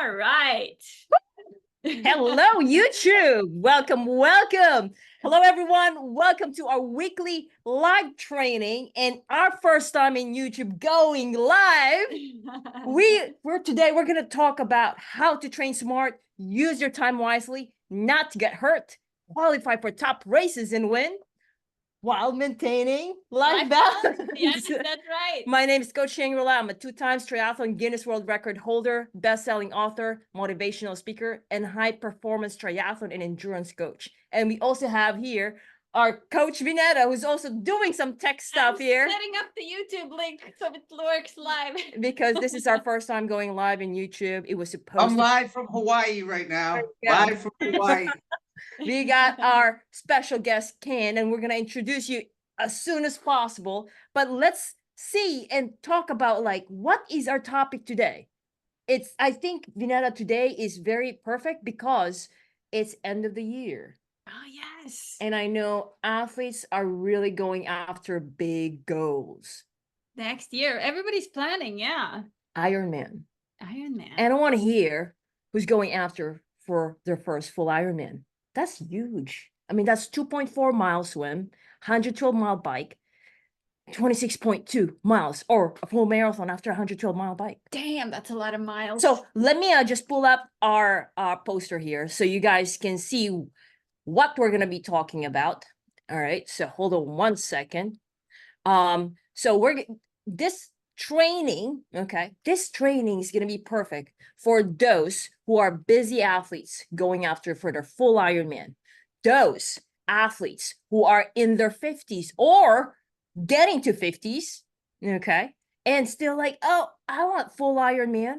All right. Hello, YouTube. Welcome. Hello, everyone. Welcome to our weekly live training and our first time in YouTube going live. We're going to talk about how to train smart, use your time wisely, not to get hurt, qualify for top races and win while maintaining life balance. Yes, that's right. My name is Coach Shangri-La. I'm a 2-time triathlon Guinness World Record holder, best-selling author, motivational speaker, and high-performance triathlon and endurance coach. And we also have here our coach Vinetta, who's also doing some tech stuff here. Setting up the YouTube link so it works live. Because this is our first time going live in YouTube. It was supposed I'm live from Hawaii right now. Live from Hawaii. We got our special guest, Ken, and we're going to introduce you as soon as possible. But let's see and talk about, like, what is our topic today? I think, Vinetta, today is very perfect because it's end of the year. Oh, yes. And I know athletes are really going after big goals. Next year, everybody's planning, yeah. Ironman. Ironman. And I want to hear who's going after for their first full Ironman. That's huge. I mean, that's 2.4 mile swim, 112-mile bike, 26.2 miles, or a full marathon after a 112-mile bike. Damn, that's a lot of miles. So let me just pull up our poster here so you guys can see what we're going to be talking about. All right, so hold on one second. So this training is going to be perfect for those who are busy athletes going after for their full Ironman, those athletes who are in their 50s or getting to 50s, okay, and still like, oh, I want full Ironman.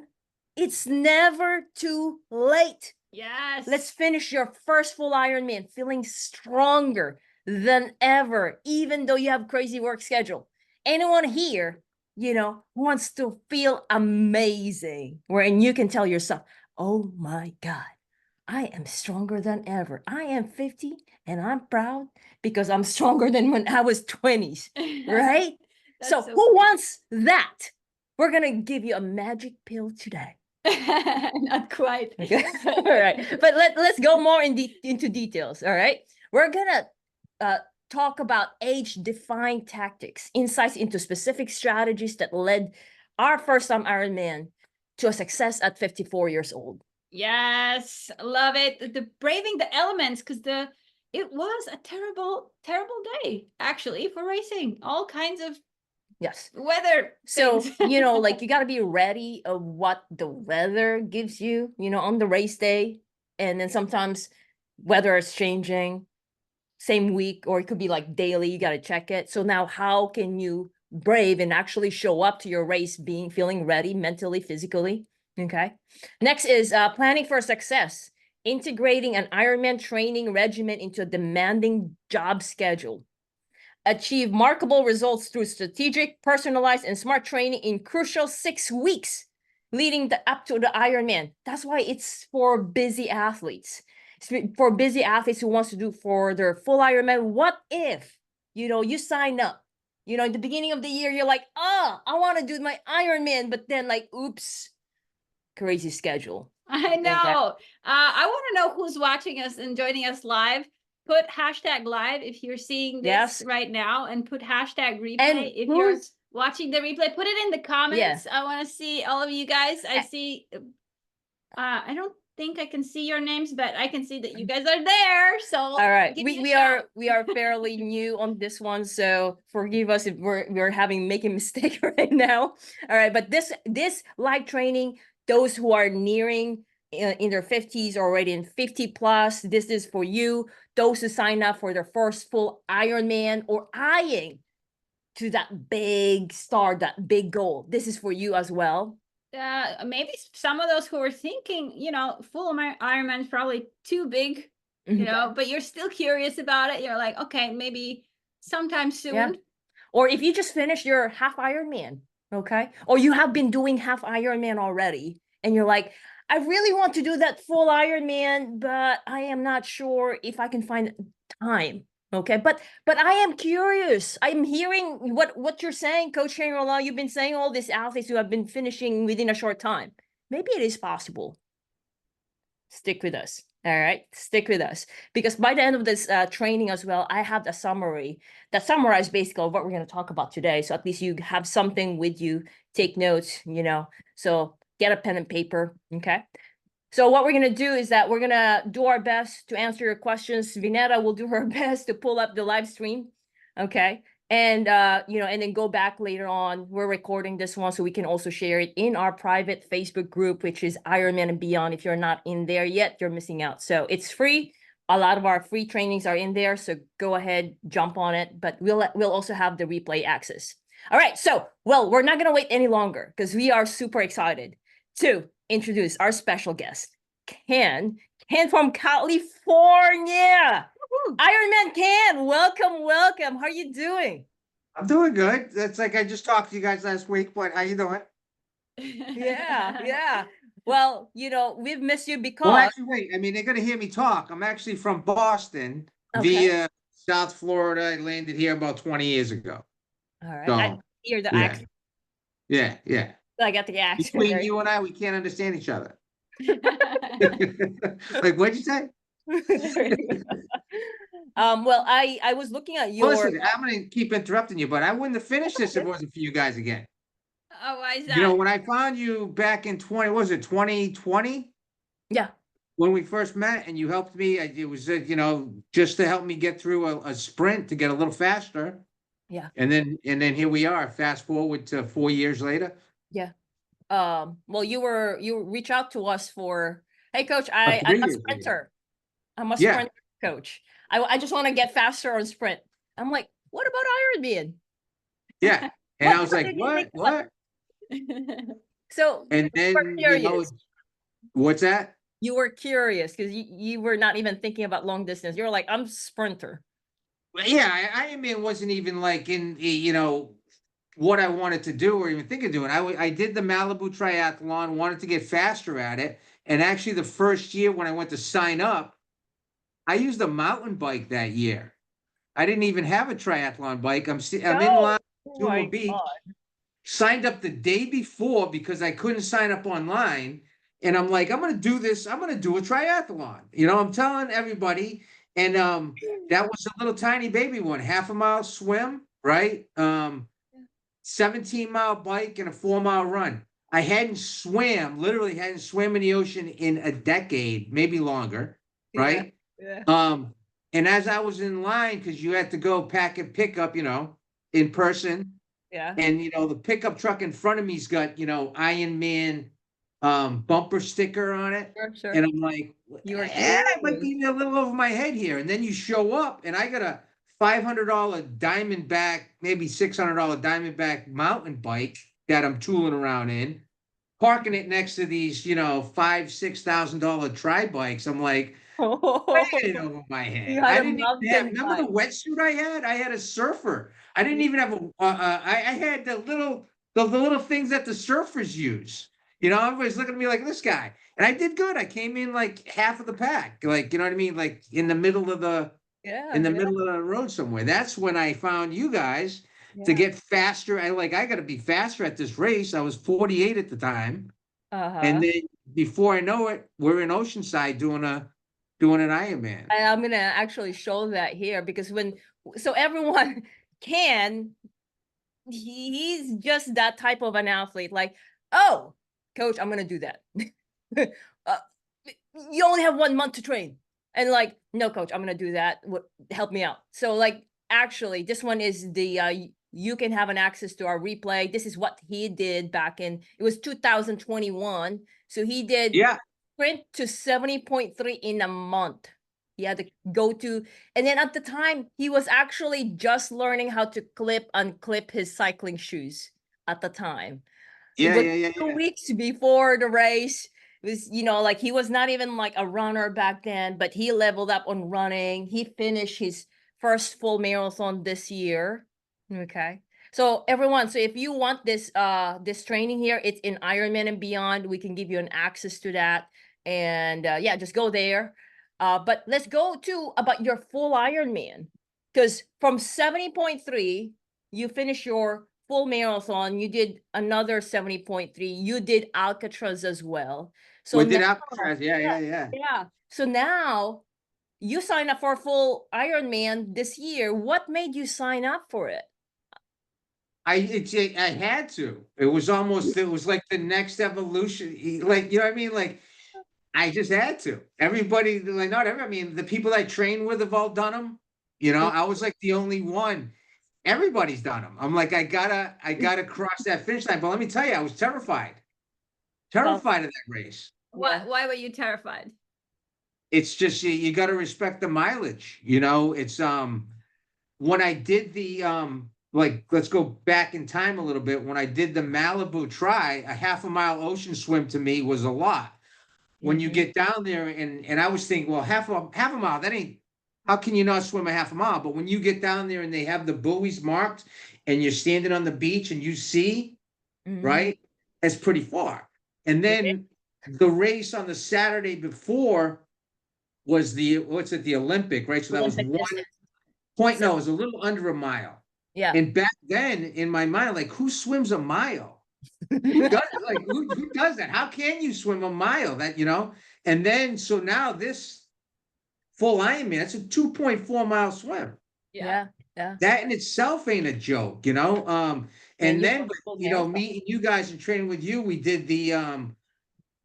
It's never too late. Yes. Let's finish your first full Ironman feeling stronger than ever, even though you have crazy work schedule. Anyone here, wants to feel amazing, wherein you can tell yourself, oh my God, I am stronger than ever. I am 50 and I'm proud because I'm stronger than when I was 20s, right? so who wants that? We're going to give you a magic pill today. Not quite. Okay. All right. But let's go more into details. All right. We're going to talk about age-defying tactics, insights into specific strategies that led our first-time Ironman to a success at 54 years old. Yes, love it. The braving the elements, because it was a terrible day actually for racing. All kinds of weather. So like you got to be ready of what the weather gives you, on the race day, and then sometimes weather is changing. Same week, or it could be like daily, you got to check it. So now how can you brave and actually show up to your race feeling ready mentally, physically? Okay. Next is planning for success, integrating an Ironman training regimen into a demanding job schedule. Achieve remarkable results through strategic, personalized, and smart training in crucial 6 weeks leading up to the Ironman. That's why it's for busy athletes. For busy athletes who wants to do for their full Ironman. What if, you sign up, in the beginning of the year, you're like, I want to do my Ironman, but then like, oops, crazy schedule. I know. I want to know who's watching us and joining us live. Put hashtag live if you're seeing this right now, and put hashtag replay if you're watching the replay. Put it in the comments. I want to see all of you guys. I see. I don't think I can see your names, but I can see that you guys are there. So all right, we are fairly new on this one, so forgive us if we're making mistake right now. All right, but this live training, those who are nearing in their 50s, already in 50 plus, this is for you. Those who sign up for their first full Ironman or eyeing to that big star, that big goal, this is for you as well. Maybe some of those who are thinking, full Ironman is probably too big, but you're still curious about it. You're like, okay, maybe sometime soon. Yeah. Or if you just finished your half Ironman, okay? Or you have been doing half Ironman already, and you're like, I really want to do that full Ironman, but I am not sure if I can find time. Okay, but I am curious. I'm hearing what you're saying, Coach Shangri-La. You've been saying all these athletes who have been finishing within a short time. Maybe it is possible. stick with us. All right, stick with us, because by the end of this training as well, I have a summary that summarizes basically what we're going to talk about today. So at least you have something with you, take notes, you know. So get a pen and paper, okay? So what we're going to do is that we're going to do our best to answer your questions. Vineta will do her best to pull up the live stream, okay? And, you know, and then go back later on. We're recording this one so we can also share it in our private Facebook group, which is Ironman and Beyond. If you're not in there yet, you're missing out. So it's free. A lot of our free trainings are in there. So go ahead, jump on it. But we'll also have the replay access. All right. So, well, we're not going to wait any longer because we are super excited to introduce our special guest, Ken from California. Ironman Ken, welcome. How are you doing? I'm doing good. That's like I just talked to you guys last week, but how you doing? Yeah. Well, you know, we've missed you because... Well, actually, wait. I mean, they're going to hear me talk. I'm actually from Boston via South Florida. I landed here about 20 years ago. All right. So, I hear the accent. Yeah. I got the accent. Between you and I, we can't understand each other. Like, what'd you say? Well, I was looking at your... Listen, I'm going to keep interrupting you, but I wouldn't have finished this if it wasn't for you guys again. Oh, why is that? You know, when I found you back in 2020? Yeah. When we first met and you helped me, it was, you know, just to help me get through a sprint to get a little faster. Yeah. And then here we are, fast forward to 4 years later. Yeah. Well, you reach out to us for, hey coach, I'm a sprinter. I'm a sprinter coach. I just want to get faster on sprint. I'm like, what about Ironman? Yeah. And I was like, what? So, and then, you know, what's that? You were curious because you were not even thinking about long distance. You were like, I'm a sprinter. Well, yeah, Ironman wasn't even like in, you know, what I wanted to do or even think of doing. I did the Malibu triathlon, wanted to get faster at it. And actually the first year when I went to sign up, I used a mountain bike that year. I didn't even have a triathlon bike. I'm in line to Beach. Signed up the day before because I couldn't sign up online. And I'm like, I'm going to do this. I'm going to do a triathlon. You know, I'm telling everybody. And that was a little tiny baby one, 1/2 mile swim, right? 17-mile bike and a 4-mile run. I literally hadn't swam in the ocean in a decade, maybe longer, right? Yeah. And as I was in line, because you had to go pack and pick up, you know, in person. Yeah. And, you know, the pickup truck in front of me's got, you know, Ironman bumper sticker on it. Sure. And I'm like, I might be a little over my head here. And then you show up and I got a $500 Diamondback, maybe $600 Diamondback mountain bike that I'm tooling around in, parking it next to these, you know, $5,000-$6,000 tri bikes. I'm like, way over my head. I didn't even have, remember the wetsuit I had? I had a surfer. I didn't even have I had the little things that the surfers use. You know, everybody's looking at me like this guy. And I did good. I came in like half of the pack. Like, you know what I mean? Like in the middle of the middle of the road somewhere. That's when I found you guys to get faster. I got to be faster at this race. I was 48 at the time. And then before I know it, we're in Oceanside doing an Ironman. I'm going to actually show that here because so everyone he's just that type of an athlete. Like, oh, coach, I'm going to do that. You only have 1 month to train. And like, no, coach, I'm going to do that. Help me out. So like, actually, this one is the, you can have an access to our replay. This is what he did back in, it was 2021. So he did sprint to 70.3 in a month. He had to go to, and then at the time, he was actually just learning how to unclip his cycling shoes at the time. Yeah. 2 weeks before the race. It was, you know, like he was not even like a runner back then, but he leveled up on running. He finished his first full marathon this year. Okay. So everyone, so if you want this this training here, it's in Ironman and Beyond. We can give you an access to that. And yeah, just go there. But let's go to about your full Ironman. Because from 70.3, you finish your full marathon. You did another 70.3. You did Alcatraz as well. So With it now, Alcatraz, yeah. yeah. So now you sign up for a full Ironman this year. What made you sign up for it? I had to. It was like the next evolution. Like, you know what I mean? Like, I just had to. Everybody, like, not every, I mean, the people I train with have all done them. You know, I was like the only one. Everybody's done them. I'm like, I gotta cross that finish line. But let me tell you, I was terrified. Terrified of that race. Why were you terrified? It's just you got to respect the mileage. You know, it's when I did the like, let's go back in time a little bit. When I did the Malibu try, a half a mile ocean swim to me was a lot. When you get down there, and I was thinking, well, half a mile, that ain't, how can you not swim a half a mile? But when you get down there and they have the buoys marked and you're standing on the beach and you see, right, it's pretty far. And then the race on the Saturday before was the, what's it, the Olympic, right? So that was 1 point, no, it was a little under a mile. Yeah. And back then in my mind, like, who swims a mile? Who does it? Like, who does that? How can you swim a mile? That, you know? And then, so now this full Ironman, it's a 2.4 mile swim. Yeah. That in itself ain't a joke, you know? And then, you know, meeting you guys and training with you, we did the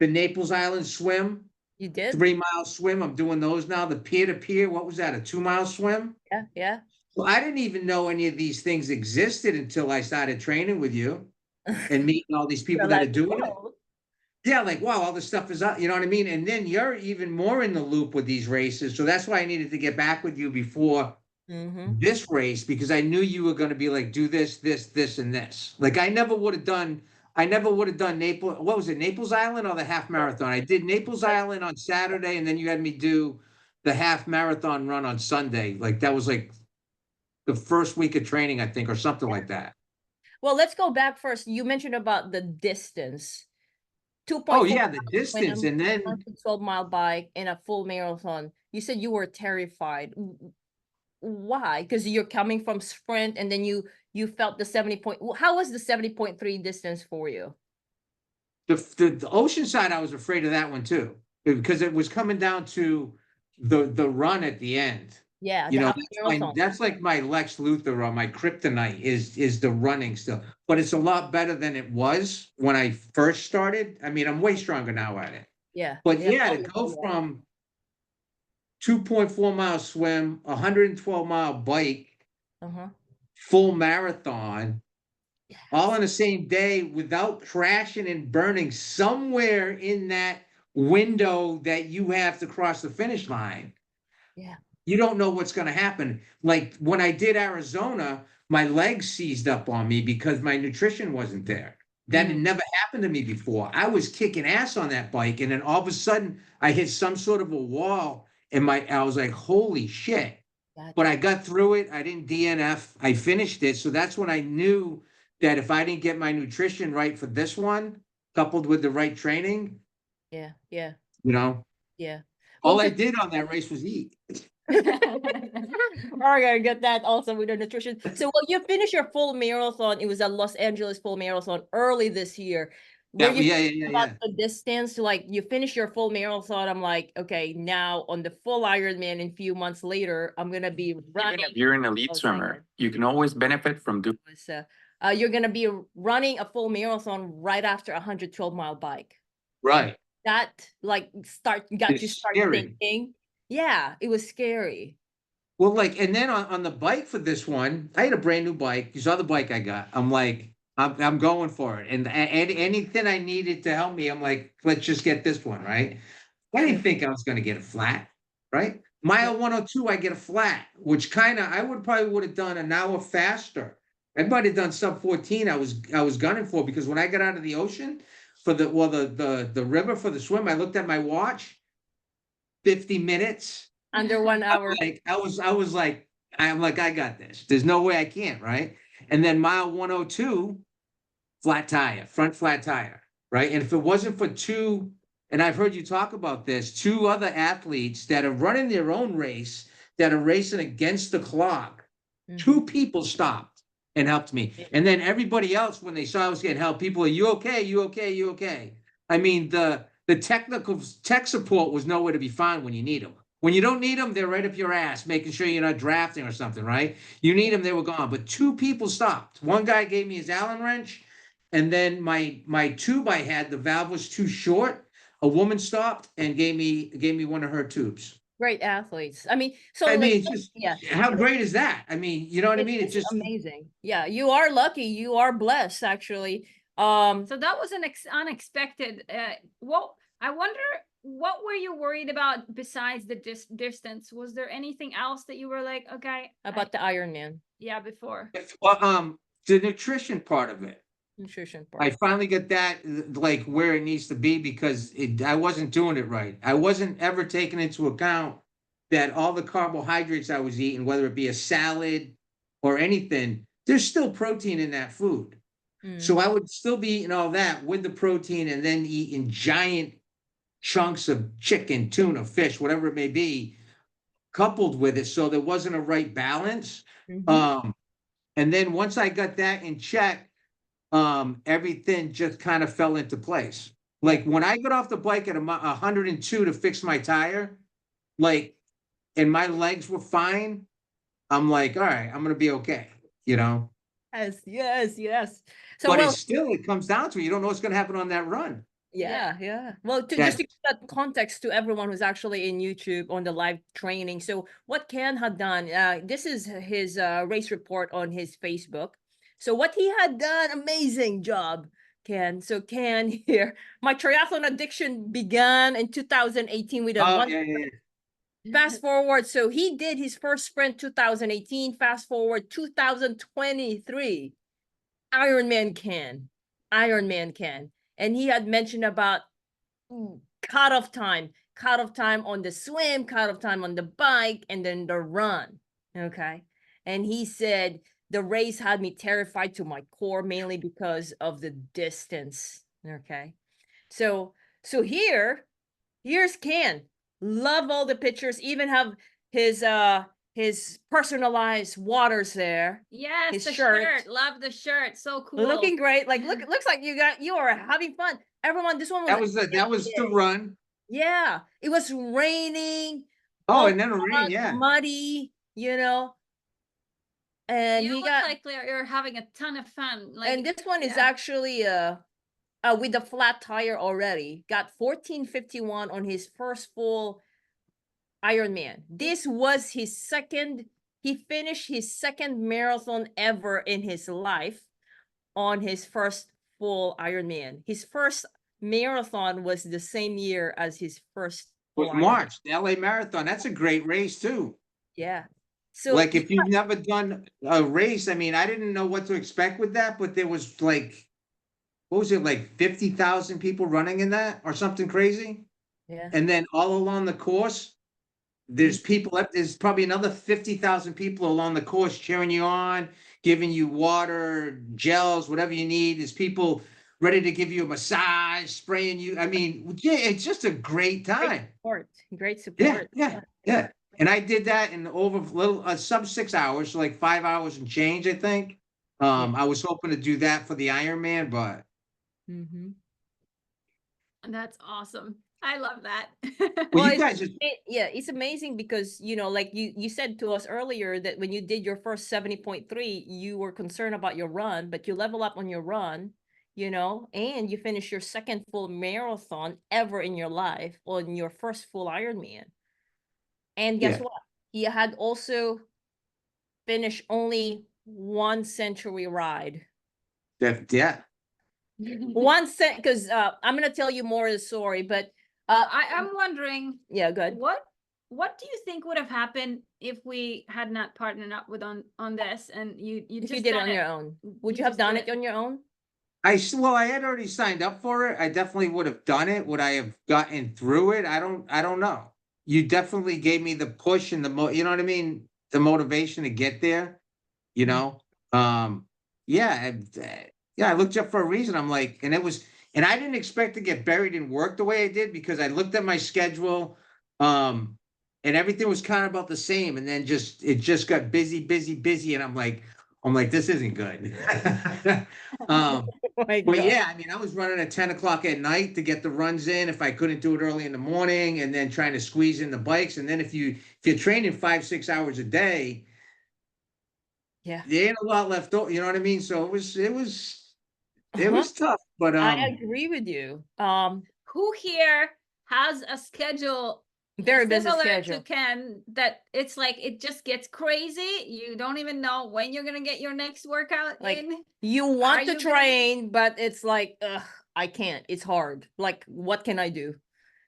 Naples Island swim. You did? 3 mile swim. I'm doing those now. The pier to pier, what was that? A 2 mile swim? Yeah. Well, I didn't even know any of these things existed until I started training with you and meeting all these people that are doing it. Yeah, like, wow, all this stuff is up, you know what I mean? And then you're even more in the loop with these races. So that's why I needed to get back with you before this race, because I knew you were going to be like, do this, and this. Like, I never would have done Naples. What was it, Naples Island or the half marathon? I did Naples Island on Saturday, and then you had me do the half marathon run on Sunday. Like, that was like the first week of training, I think, or something like that. Well, let's go back first. You mentioned about the distance. 2.4. Oh yeah, the distance, and then 12-mile bike and a full marathon. You said you were terrified. Why? Because you're coming from sprint, and then you felt the 70 point. How was the 70.3 distance for you? The ocean side, I was afraid of that one too, because it was coming down to the run at the end. Yeah, you know, that's like my Lex Luthor or my kryptonite is the running still, but it's a lot better than it was when I first started. I mean, I'm way stronger now at it. Yeah, but yeah, to go from 2.4 mile swim, 112 mile bike, full marathon, all in the same day without crashing and burning somewhere in that window that you have to cross the finish line. Yeah. You don't know what's going to happen. Like when I did Arizona, my legs seized up on me because my nutrition wasn't there. That had never happened to me before. I was kicking ass on that bike, and then all of a sudden I hit some sort of a wall, and I was like, holy shit. Gotcha. But I got through it. I didn't DNF. I finished it. So that's when I knew that if I didn't get my nutrition right for this one, coupled with the right training. Yeah. You know? Yeah. All I did on that race was eat. We're gonna get that also with the nutrition. So you finished your full marathon. It was a Los Angeles full marathon early this year. Yeah. The distance, like you finish your full marathon. I'm like, okay, now on the full Ironman, in a few months later, I'm gonna be running. Even if you're an elite swimmer, you can always benefit from doing. You're gonna be running a full marathon right after a 112-mile bike. Right. That like got you start thinking. Yeah, it was scary. Well, like, and then on the bike for this one, I had a brand new bike. You saw the bike I got. I'm like, I'm going for it. And anything I needed to help me, I'm like, let's just get this one, right? I didn't think I was going to get a flat, right? Mile 102, I get a flat, which I probably would have done an hour faster. I might have done sub 14. I was gunning for, because when I got out of the ocean for the river for the swim, I looked at my watch. 50 minutes under 1 hour. I was like, I got this. There's no way I can't, right? And then mile 102, flat tire, front flat tire, right? And if it wasn't for two, and I've heard you talk about this, two other athletes that are running their own race, that are racing against the clock, two people stopped and helped me. And then everybody else, when they saw I was getting help, people are, you okay? You okay? You okay? I mean, the the tech support was nowhere to be found when you need them. When you don't need them, they're right up your ass, making sure you're not drafting or something, right? You need them, they were gone. But two people stopped. One guy gave me his Allen wrench, and then my tube I had, the valve was too short. A woman stopped and gave me one of her tubes. Great athletes. I mean, so I like, mean, it's just yeah, how great is that? I mean, you know what I mean? It's just amazing. Yeah, you are lucky. You are blessed, actually. So that was an unexpected. Well, I wonder, what were you worried about besides the distance? Was there anything else that you were like, okay, about the Ironman yeah, before? the nutrition part of it. nutrition I part? finally got that like where it needs to be because I wasn't doing it right. I wasn't ever taking into account that all the carbohydrates I was eating, whether it be a salad or anything, there's still protein in that food. So I would still be eating all that with the protein and then eating giant chunks of chicken, tuna, fish, whatever it may be, coupled with it. So there wasn't a right balance. Mhm. And then once I got that in check, everything just kind of fell into place. Like when I got off the bike at 102 to fix my tire, like, and my legs were fine, I'm like, all right, I'm gonna be okay, you know. Yes, yes, yes. So But well, it's still, it comes down to it. You don't know what's gonna happen on that run. yeah. Well, just That to give that context to everyone who's actually in YouTube on the live training. So what Ken had done, this is his race report on his Facebook. So what he had done, amazing job, Ken. So Ken here, my triathlon addiction began in 2018 with a oh one. yeah. Fast forward, so he did his first sprint 2018. Fast forward 2023, Ironman Ken, and he had mentioned about cutoff time on the swim, cutoff time on the bike, and then the run. Okay, and he said the race had me terrified to my core, mainly because of the distance. Okay, so here's Ken. Love all the pictures. Even have his personalized waters there. Yes, his the shirt. Love the shirt. So cool. Looking great. Like looks like you are having fun. Everyone, this one was That was the run. yeah. It was raining. Oh, all and then the rain, yeah. muddy, and you he look got like you're having a ton of fun. Like, and this one is yeah. actually with the flat tire already. Got 14:51 on his first full Ironman. This was his second. He finished his second marathon ever in his life on his first full Ironman. His first marathon was the same year as his first full With Ironman. March, the LA Marathon. That's a great race too. Yeah. So Like if you've never done a race, I mean, I didn't know what to expect with that, but there was like, what was it, like 50,000 people running in that or something crazy? yeah. And then all along the course, there's probably another 50,000 people along the course cheering you on, giving you water, gels, whatever you need. There's people ready to give you a massage, spraying you. I mean, yeah, it's just a great time. Great support. Yeah. And I did that in over sub 6 hours, so like 5 hours and change, I think. I was hoping to do that for the Ironman, but That's awesome. I love that. well, you guys it's amazing because like you said to us earlier that when you did your first 70.3, you were concerned about your run, but you level up on your run, and you finish your second full marathon ever in your life on your first full Ironman. And guess what? He had also finished only one century ride. yeah. Because I'm gonna tell you more of the story, but I'm wondering. Yeah, good. What do you think would have happened if we had not partnered up with on this and you if just you did it on your own? Would you have done it on your own? I had already signed up for it. I definitely would have done it. Would I have gotten through it? I don't know. You definitely gave me the push and you know what I mean? The motivation to get there, Yeah, I looked up for a reason. I'm like, and I didn't expect to get buried in work the way I did because I looked at my schedule, and everything was kind of about the same. And then it just got busy. And I'm like, I'm like, this isn't good. Oh my But God. yeah, I mean, I was running at 10 o'clock at night to get the runs in if I couldn't do it early in the morning, and then trying to squeeze in the bikes. And then if you're training 5-6 hours a day, Yeah. there ain't a lot left over, you know what I mean? So it Uh-huh. was tough, but I agree with you. Who here has a schedule Very busy similar schedule. to Ken, that it's like it just gets crazy? You don't even know when you're gonna get your next workout Like, in. you want to you gonna- train, but it's like, ugh, I can't. It's hard. Like, what can I do?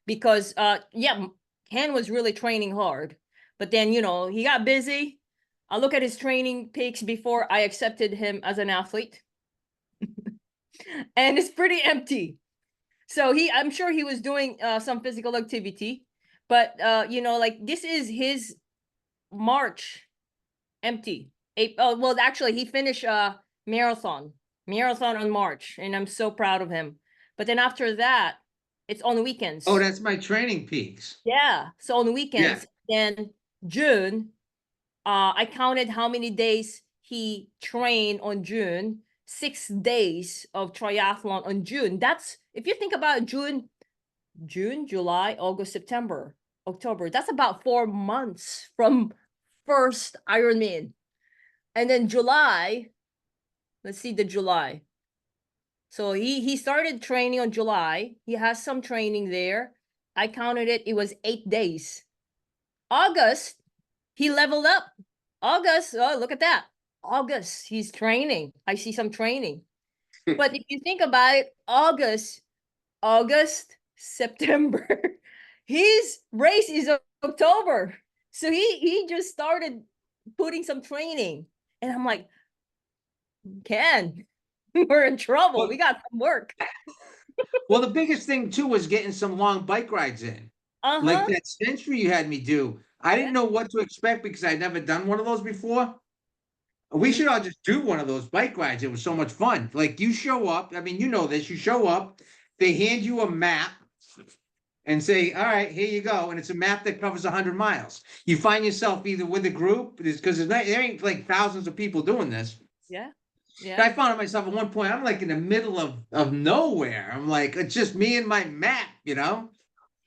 Because yeah, Ken was really training hard, but then, you know, he got busy. I look at his training pics before I accepted him as an athlete. And it's pretty empty. So I'm sure he was doing some physical activity, but you know, like, this is his March empty. Well, actually, he finished marathon on March, and I'm so proud of him. But then after that, it's on weekends. oh, that's my training peaks. Yeah, so on weekends. Then June, I counted how many days he trained on June. 6 days of triathlon on June. That's, if you think about June, July, August, September, October. That's about 4 months from first Ironman. And then July, let's see the July. So he started training on July. He has some training there. I counted it. It was 8 days. August, he leveled up. August, oh, look at that. August, he's training. I see some training. But if you think about it, August, September, his race is October. So he just started putting some training. And I'm like, Ken, we're in trouble. Well, we got some work. Well, the biggest thing too was getting some long bike rides in. Like that century you had me do. I didn't know what to expect because I'd never done one of those before. We should all just do one of those bike rides. It was so much fun. Like, you show up, I mean, you know this, you show up, they hand you a map and say, all right, here you go. And it's a map that covers 100 miles. You find yourself either with a group, because there ain't like thousands of people doing this. Yeah. I found myself at one point, I'm like in the middle of nowhere. I'm like, it's just me and my map, you know?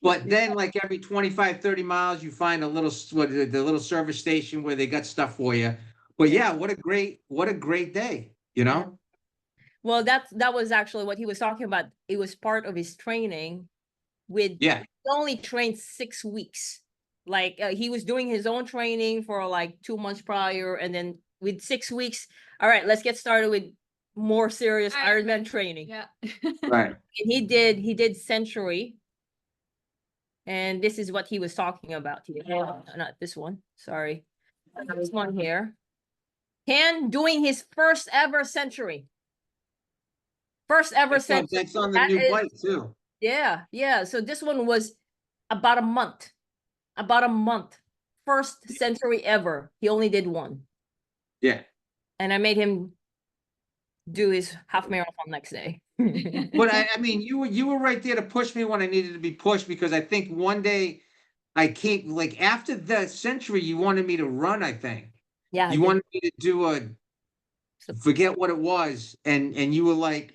But then like every 25, 30 miles, you find the little service station where they got stuff for you. But yeah, what a great day, you know? Well, that was actually what he was talking about. It was part of his training he only trained 6 weeks. Like, he was doing his own training for like 2 months prior. And then with 6 weeks, all right, let's get started with more serious Ironman training. Yeah. Right. And he did Century. And this is what he was talking about here. Not this one. Sorry. This one here. Ken doing his first ever Century. First ever Century. That's on the new bike too. Yeah. So this one was about a month. First Century ever. He only did one. Yeah. And I made him do his half marathon next day. But I mean, you were right there to push me when I needed to be pushed, because I think one day I came, like after the Century, you wanted me to run, I think. Yeah. You wanted me to do forget what it was. And you were like,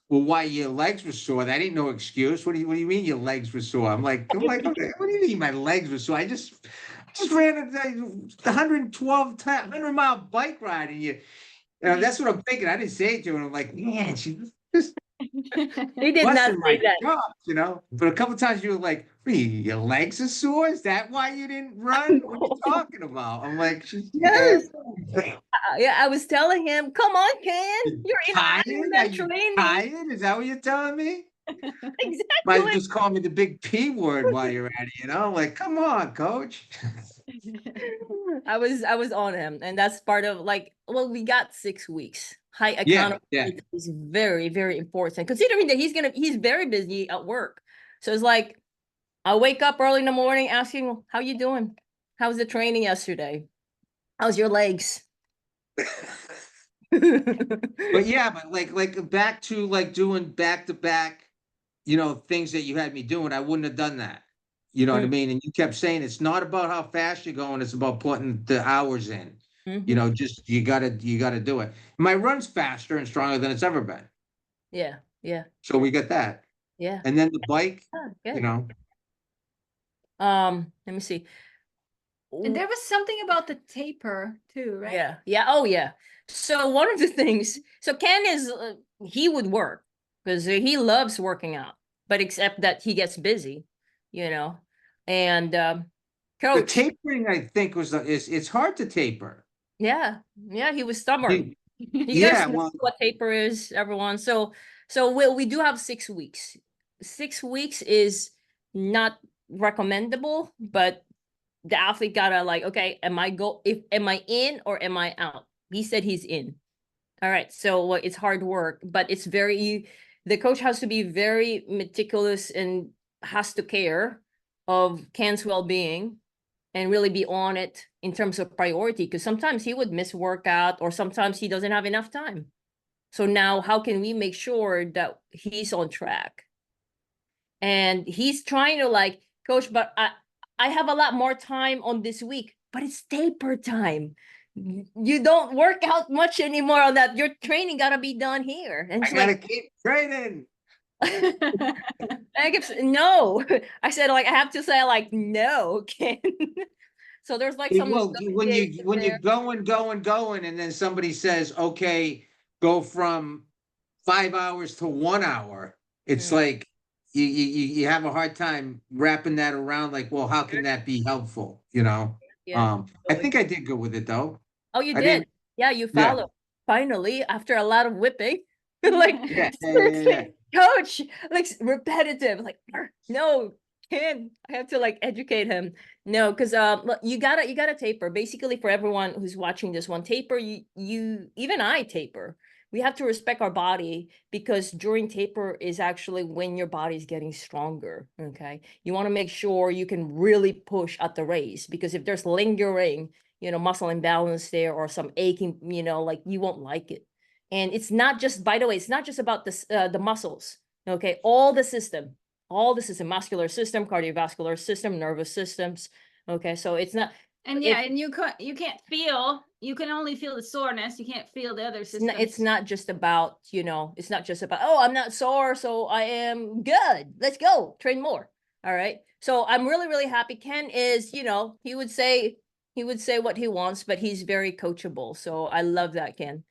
well, why your legs were sore? That ain't no excuse. What do you mean your legs were sore? I'm like, okay, what do you mean my legs were sore? I just ran a 100-mile bike ride, and that's what I'm thinking. I didn't say it to her. I'm like, man, she just He did not say that. Chops, you know. But a couple times you were like, your legs are sore? Is that why you didn't run? What are you talking about? I'm like, yes. Yeah, I was telling him, come on, Ken. You're in Ironman training. Tired? Is that what you're telling me? Exactly. Might just call me the big P word while you're at it, you know? Like, come on, coach. I was on him, and that's part of, like, well, we got 6 weeks. High accountability is very, very important, considering that he's very busy at work. So it's like, I wake up early in the morning asking, how you doing? How was the training yesterday? How's your legs? But yeah, but like back to like doing back-to-back, you know, things that you had me doing, I wouldn't have done that. You know what I mean? And you kept saying it's not about how fast you're going, it's about putting the hours in. You know, just you gotta do it. My run's faster and stronger than it's ever been. Yeah, yeah, So we got that. yeah. And then the bike, Good. you know. Let me see. And there was something about the taper too, right? Yeah, yeah, oh yeah. So one of the things, so Ken is, he would work because he loves working out, but except that he gets busy, you know, and The coach, tapering, I think, it's hard to taper. yeah, yeah, he was stubborn. You guys Yeah, know well, what taper is, everyone. So we do have 6 weeks. 6 weeks is not recommendable, but the athlete gotta like, okay, am I in or am I out? He said he's in. All right, so it's hard work, but it's the coach has to be very meticulous and has to care of Ken's well-being and really be on it in terms of priority, because sometimes he would miss workout or sometimes he doesn't have enough time. So now how can we make sure that he's on track? And he's trying to like, coach, but I have a lot more time on this week, but it's taper time. You don't work out much anymore on that. Your training gotta be done here. And I it's gotta like, keep training. I guess no. I said like I have to say like no, Ken. So there's like some Well, when you're there. going, and then somebody says, okay, go from 5 hours to 1 hour, it's Mm, like you have a hard time wrapping that around, like, well, how can that be helpful, you know? yeah. I think I did good with it though. Oh, you I did. didn't. Yeah, you Yeah, followed. Finally, after a lot of whipping. Like yeah, yeah, yeah, yeah. seriously, coach, like repetitive. Like, no, Ken, I have to like educate him. No, because look, you gotta taper. Basically, for everyone who's watching this one, taper, you even I taper. We have to respect our body because during taper is actually when your body's getting stronger. Okay. You want to make sure you can really push at the race, because if there's lingering, muscle imbalance there or some aching, like you won't like it. And it's not just, by the way, it's not just about the muscles. Okay, all the system, muscular system, cardiovascular system, nervous systems. Okay, so it's not. And yeah, and you can't feel. You can only feel the soreness. You can't feel the other systems. It's not just about, it's not just about, oh, I'm not sore, so I am good. Let's go train more. All right. So I'm really, really happy. Ken is, he would say what he wants, but he's very coachable. So I love that, Ken.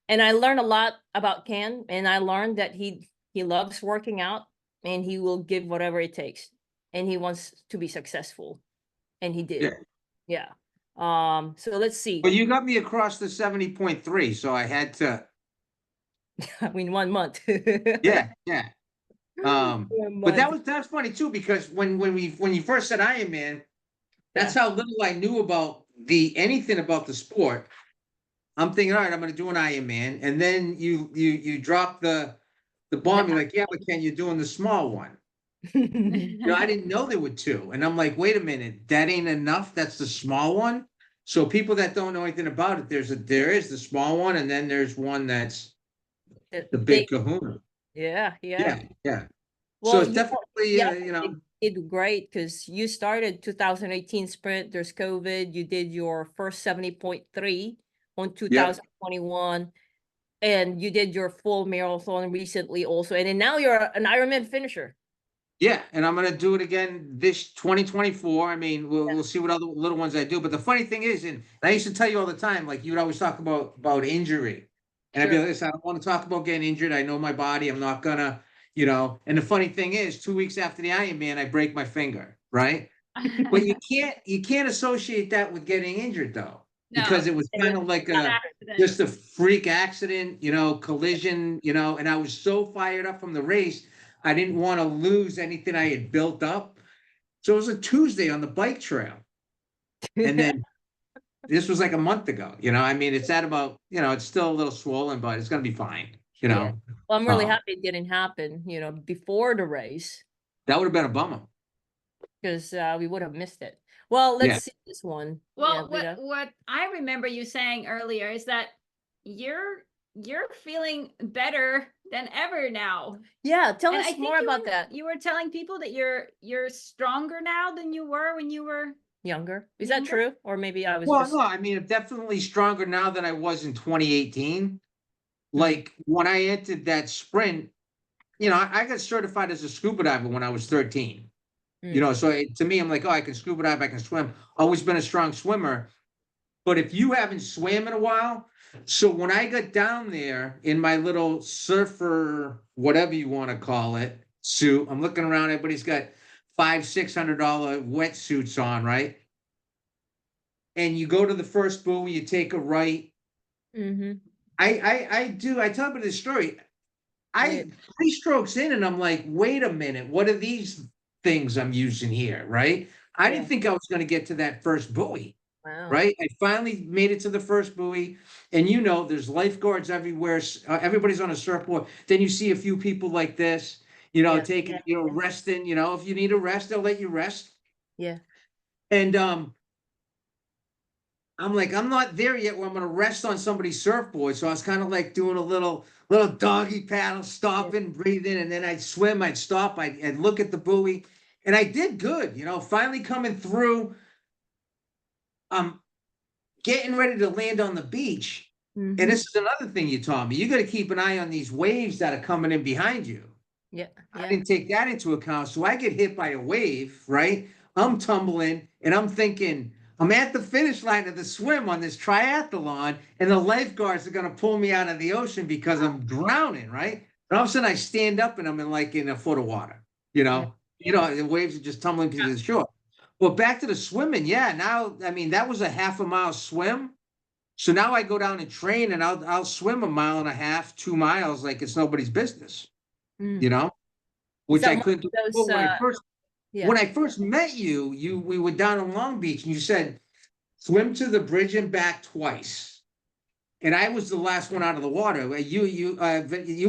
And I learned a lot about Ken, and I learned that he loves working out and he will give whatever it takes, and he wants to be successful, and he did. Yeah. So let's see. Well, you got me across the 70.3, so I had to. I mean, 1 month. Yeah, yeah. But Month. that's funny too, because when you first said Ironman, that's how little I knew about anything about the sport. I'm thinking, all right, I'm gonna do an Ironman, and then you drop the bomb. You're like, yeah, but Ken, you're doing the small one. I didn't know there were two, and I'm like, wait a minute, that ain't enough. That's the small one. So people that don't know anything about it, there is the small one, and then there's one that's the big kahuna. Yeah. Yeah, yeah. So Well, it's definitely, you did great because you started 2018 sprint. There's COVID. You did your first 70.3 on 2021, and you did your full marathon recently also. And then now you're an Ironman finisher. Yeah, and I'm gonna do it again this 2024. I mean, we'll see what other little ones I do. But the funny thing is, and I used to tell you all the time, like you would always talk about injury, and I'd be like, listen, I don't want to talk about getting injured. I know my body. I'm not gonna, And the funny thing is, 2 weeks after the Ironman, I break my finger, right? But you can't associate that with getting injured though, because it was kind of like just a freak accident, collision, and I was so fired up from the race. I didn't want to lose anything I had built up. So it was a Tuesday on the bike trail. And then this was like a month ago, I mean, it's at about, it's still a little swollen, but it's going to be fine, Well, I'm really happy it didn't happen, before the race. That would have been a bummer. Because we would have missed it. Well, let's see this one. Well, what I remember you saying earlier is that you're feeling better than ever now. Yeah, tell us more about that. You were telling people that you're stronger now than you were when you were younger. Is that true? Or maybe I was Well, just. no, I mean, I'm definitely stronger now than I was in 2018. Like when I entered that sprint, I got certified as a scuba diver when I was 13. So to me, I'm like, oh, I can scuba dive, I can swim. Always been a strong swimmer. But if you haven't swam in a while, so when I got down there in my little surfer, whatever you want to call it, suit, I'm looking around, everybody's got $500-600 wetsuits on, right? And you go to the first buoy, you take a right. Mm-hmm. I tell you this story. I 3 strokes in and I'm like, wait a minute, what are these things I'm using here, right? I didn't think I was going to get to that first buoy. Wow. Right. I finally made it to the first buoy, and there's lifeguards everywhere. Everybody's on a surfboard. Then you see a few people like this, taking, resting. If you need a rest, they'll let you rest. Yeah. And I'm like, I'm not there yet where I'm going to rest on somebody's surfboard. So I was kind of like doing a little doggy paddle, stopping, breathing, and then I'd swim, I'd stop, I'd look at the buoy, and I did good. Finally coming through. Getting ready to land on the beach. And this is another thing you taught me. You got to keep an eye on these waves that are coming in behind you. Yeah. I didn't take that into account. So I get hit by a wave, right? I'm tumbling and I'm thinking, I'm at the finish line of the swim on this triathlon, and the lifeguards are going to pull me out of the ocean because I'm drowning, right? And all of a sudden I stand up and I'm in a foot of water, the waves are just tumbling because it's shore. Well, back to the swimming. Yeah. Now, I mean, that was a half a mile swim. So now I go down and train, and I'll swim 1.5 miles, 2 miles, like it's nobody's business, which I couldn't do when I first met you. We were down in Long Beach, and you said swim to the bridge and back twice, and I was the last one out of the water. You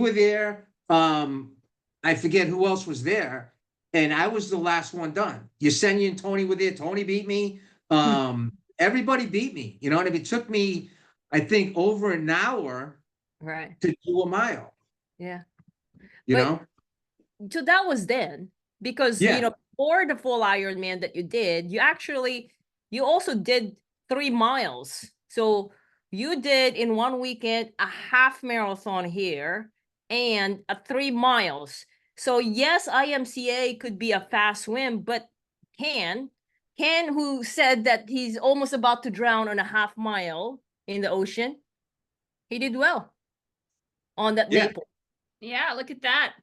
were there. I forget who else was there. And I was the last one done. Yesenia and Tony were there. Tony beat me. Everybody beat me. And it took me, I think, over an hour to do a mile. Yeah. So that was then, because, before the full Ironman that you did, you also did 3 miles. So you did in one weekend a half marathon here and a 3 miles. So yes, IMCA could be a fast swim, but Ken, who said that he's almost about to drown on a half mile in the ocean, he did well on that maple. Yeah, look at that.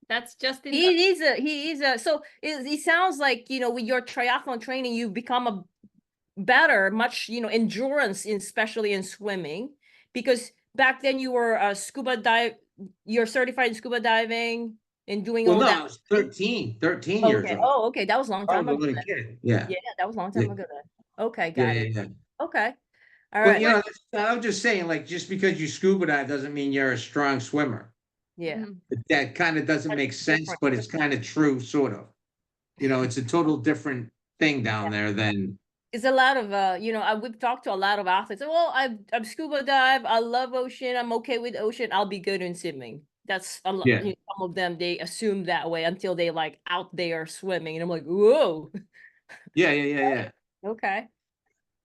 That's just he is a so it sounds like, with your triathlon training, you've become a better, much, endurance, especially in swimming, because back then you were a you're certified in scuba diving and doing all that. I was 13 years old. Oh, okay. That was a long time ago. Yeah. Yeah, that was a long time ago then. Okay, got it. Yeah. Okay. All right. I was just saying, like, just because you scuba dive doesn't mean you're a strong swimmer. Yeah. That kind of doesn't make sense, but it's kind of true, sort of. It's a total different thing down there than. It's a lot of we've talked to a lot of athletes. Well, I'm scuba dive. I love ocean. I'm okay with ocean. I'll be good in swimming. That's a lot. Some of them, they assume that way until they like out there swimming, and I'm like, whoa. Yeah. Okay.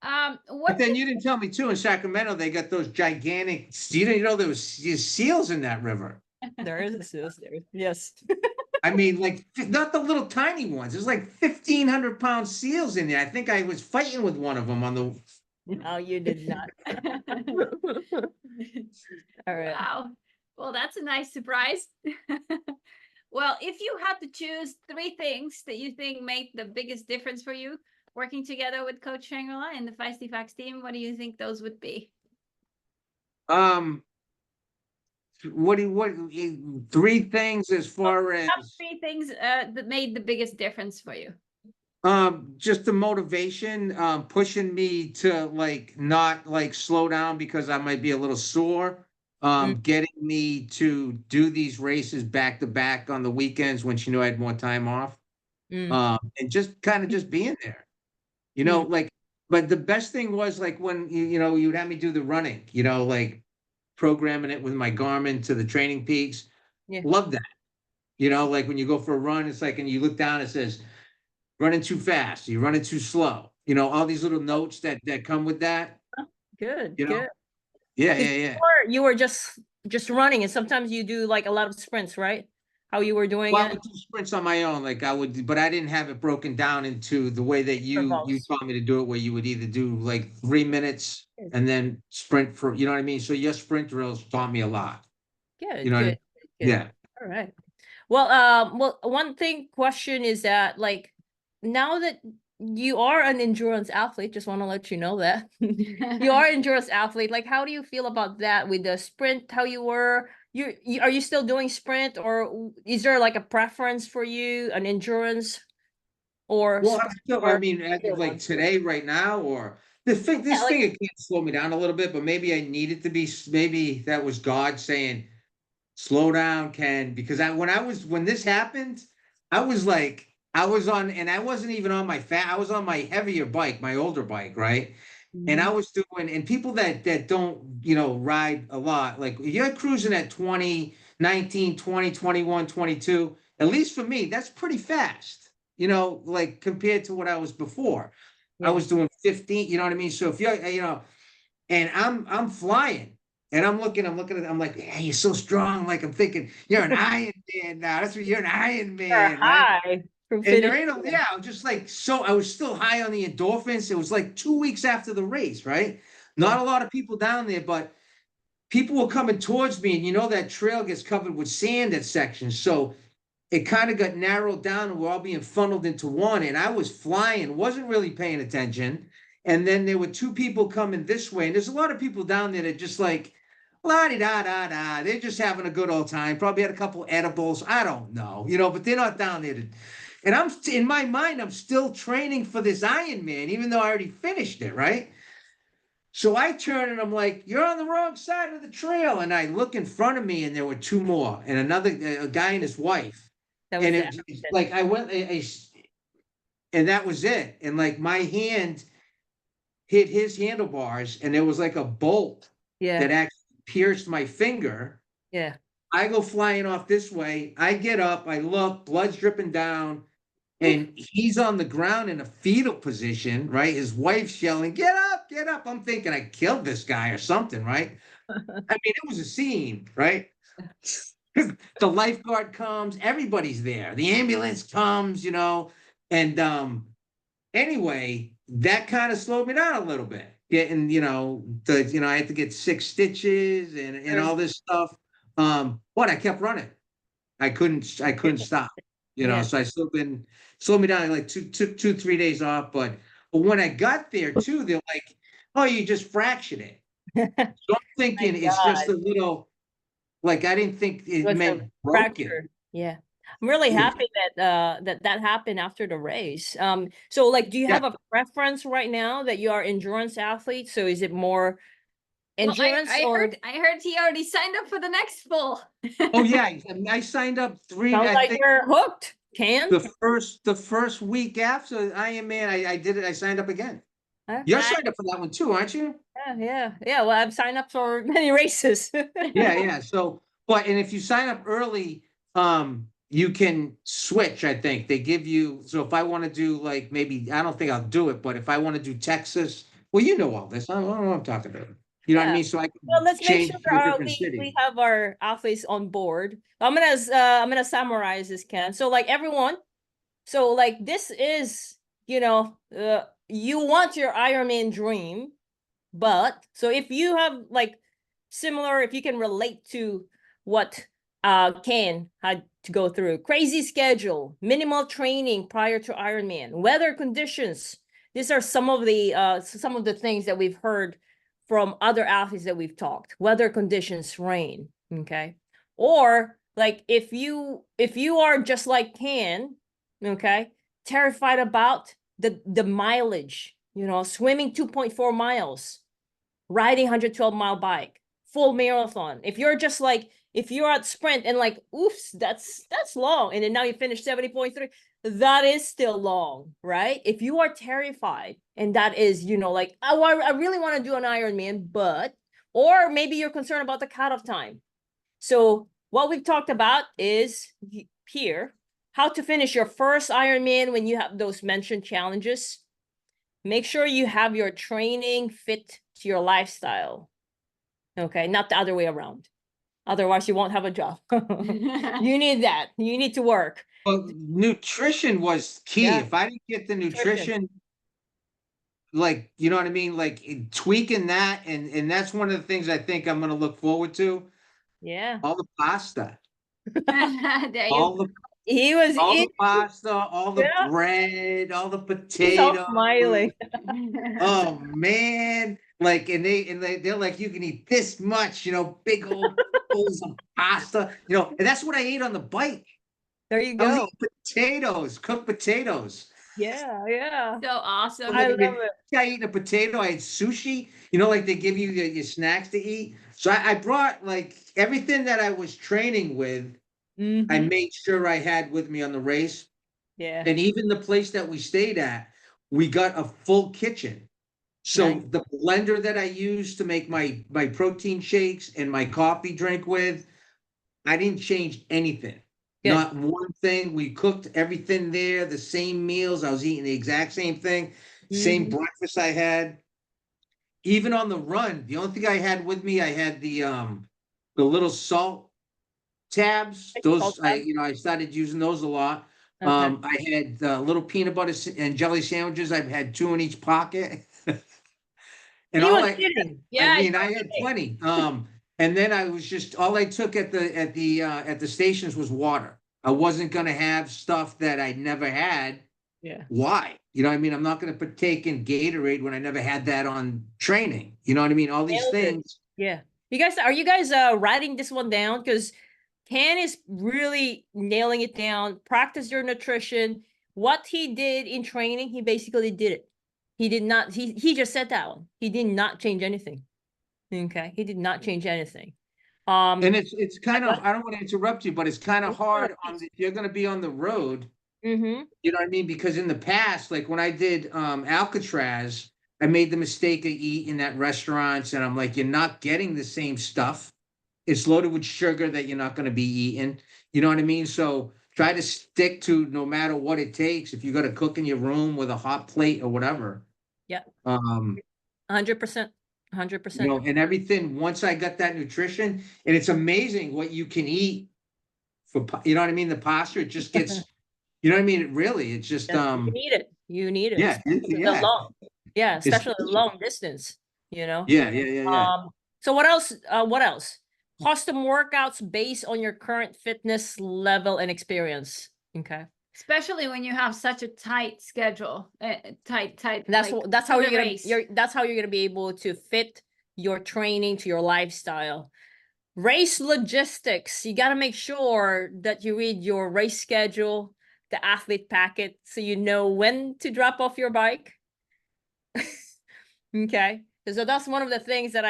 What? But then you didn't tell me too. In Sacramento, they got those gigantic. There was seals in that river. There is a seals there. Yes. I mean, like, not the little tiny ones. There's like 1,500-pound seals in there. I think I was fighting with one of them on the. No, you did not. All right. Wow. Well, that's a nice surprise. Well, if you had to choose 3 things that you think make the biggest difference for you working together with Coach Shangri-La and the Feisty Fox team, what do you think those would be? What 3 things as far as 3 things that made the biggest difference for you? Just the motivation, pushing me to like not like slow down because I might be a little sore. Getting me to do these races back to back on the weekends when she knew I had more time off. And just kind of just being there, like, but the best thing was like when, you'd have me do the running, like programming it with my Garmin to the training peaks. Love that. Like when you go for a run, it's like, and you look down, it says, running too fast, you're running too slow. You know, all these little notes that come with that. Good, You know? good. Yeah, 'Cause yeah, yeah. you were just running, and sometimes you do like a lot of sprints, right? How you were doing Well, I it? would do sprints on my own, like I would, but I didn't have it broken down into the way that you Intervals. taught me to do it, where you would either do like 3 minutes and then sprint for, you know what I mean? So your sprint drills taught me a lot. You Good, know what I good, mean? good. Yeah. All right. Well, one question is that, like, now that you are an endurance athlete, just want to let you know that you are an endurance athlete. Like, how do you feel about that with the sprint? How you were? Are you still doing sprint, or is there like a preference for you, an endurance or Well, I'm sprint still, I or mean, as either of like one? today, right now, or Yeah, this like thing, it can't slow me down a little bit, but maybe I needed to be, maybe that was God saying, slow down, Ken, because when this happened, I was like, I was on, and I wasn't even on I was on my heavier bike, my older bike, right? And I was doing, and people that don't, ride a lot, like if you're cruising at 20, 19, 20, 21, 22, at least for me, that's pretty fast, like compared to what I was before. I yeah. was doing 15, you know what I mean? So if you're, and I'm flying. And I'm looking at, I'm like, hey, you're so strong. Like I'm thinking, you're an Iron Man now. That's what you're an Iron You're Man, right? high from And there finishing. ain't no, yeah, I was just like, so I was still high on the endorphins. It was like 2 weeks after the race, right? Yeah. Not a lot of people down there, but people were coming towards me. And that trail gets covered with sand at sections. So it kind of got narrowed down and we're all being funneled into one. And I was flying, wasn't really paying attention. And then there were two people coming this way. And there's a lot of people down there that just like, la di da da da. They're just having a good old time. Probably had a couple edibles. I don't know, but they're not down there to. And I'm in my mind, I'm still training for this Ironman, even though I already finished it, right? So I turn and I'm like, "You're on the wrong side of the trail." And I look in front of me, and there were two more, and another a guy and his wife. That was And the it's accident. like I went, and that was it. And like my hand hit his handlebars, and there was like a bolt Yeah, that actually pierced my finger. yeah. I go flying off this way. I get up, I look, blood's dripping down, Oof. and he's on the ground in a fetal position, right? His wife's yelling, "Get up, get up." I'm thinking I killed this guy or something, right? I mean, it was a scene, right? The lifeguard comes, everybody's there. The ambulance comes, and anyway, that kind of slowed me down a little bit. Getting, I had to get 6 stitches and all this stuff. But I kept running. I couldn't stop. Yeah. So I still been slowed me down like 3 days off. But when I got there too, they're like, "Oh, you just fractured it." So I'm My thinking it's just God, a little, like I didn't think it it was a meant broken. fracture. Yeah. I'm really happy that that happened after the race. So like, do you Yeah. have a preference right now that you are endurance athlete? So is it more Well, endurance or I heard he already signed up for the next full. Oh yeah, I signed up sounds I like think you're hooked, Can? the first week after Ironman, I did it. I signed up again. You're Okay. signed up for that one too, aren't you? Yeah. Well, I've signed up for many races. Yeah, yeah. So, and if you sign up early, you can switch. I think they give you. So if I want to do like maybe I don't think I'll do it, but if I want to do Texas, well, you know all this. I don't know what I'm talking about. You know what I Yeah. mean? So I Well, can let's make change sure to a different we city. have our athletes on board. I'm gonna summarize this, Ken. So like everyone, so like this is, you want your Ironman dream, but so if you have like similar, if you can relate to what Ken had to go through, crazy schedule, minimal training prior to Ironman, weather conditions. These are some of the things that we've heard from other athletes that we've talked. Weather conditions, rain, okay? Or like if you are just like Ken, okay, terrified about the mileage, swimming 2.4 miles, riding 112-mile bike, full marathon. If you're at sprint and like, oops, that's long, and then now you finish 70.3, that is still long, right? If you are terrified and that is, like, oh, I really want to do an Ironman, but, or maybe you're concerned about the cutoff time. So what we've talked about is here, how to finish your first Ironman when you have those mentioned challenges. make sure you have your training fit to your lifestyle. Okay, not the other way around. Otherwise, you won't have a job. You need that. You need to work. Well, nutrition was key. Yeah. If I didn't get the nutrition, like, you know what I mean? Like tweaking that, and that's one of the things I think I'm gonna look forward to. Yeah. All the pasta. There you All the He was all in. the pasta, all the Yeah. bread, all the He's all potatoes. smiling. Oh man. Like, they're like, you can eat this much, big old bowls of pasta, and that's what I ate on the bike. There you I was go. eating potatoes, cooked potatoes. Yeah, yeah. So awesome. I love it. I ate a potato, I ate sushi, like they give you your snacks to eat. So I brought like everything that I was training with, I Mhm. made sure I had with me on the race. Yeah. And even the place that we stayed at, we got a full kitchen. So Nice. the blender that I used to make my protein shakes and my coffee drink with, I didn't change anything. Good. Not one thing. We cooked everything there, the same meals. I was eating the exact same thing, same Mhm. breakfast I had. Even on the run, the only thing I had with me, I had the little salt tabs. Salt Those tab. I started using those a lot. Okay. I had little peanut butter and jelly sandwiches. I've had 2 in each pocket. And He all was I kidding. I Yeah, mean, I had plenty. And then I was just all I took at the stations was water. I wasn't gonna have stuff that I never had. Yeah. Why? You know what I mean? I'm not gonna partake in Gatorade when I never had that on training. You know what I mean? All these Nailed it. things. Yeah. Are you guys writing this one down? Because Ken is really nailing it down. Practice your nutrition. What he did in training, he basically did it. He did not, he just said that one. He did not change anything. Okay. He did not change anything. And it's kind of, What? I don't want to interrupt you, but it's kind of hard if you're gonna be on the road. Mm-hmm. You know what I mean? Because in the past, like when I did Alcatraz, I made the mistake of eating at restaurants, and I'm like, you're not getting the same stuff. It's loaded with sugar that you're not going to be eating. You know what I mean? So try to stick to no matter what it takes. If you got to cook in your room with a hot plate or whatever. Yeah. Um, 100%. 100%. and everything. Once I got that nutrition, and it's amazing what you can eat for, you know what I mean? The posture, it just gets, you know what I mean? It really, it's just, Yeah, you need it. You need it. yeah, yeah. It's, Especially the long distance, you know. yeah. So what else? What else? Custom workouts based on your current fitness level and experience. Okay. especially when you have such a tight schedule, tight. That's how for the race. that's how you're gonna be able to fit your training to your lifestyle. Race logistics. You gotta make sure that you read your race schedule, the athlete packet, so you know when to drop off your bike. Okay. So that's one of the things that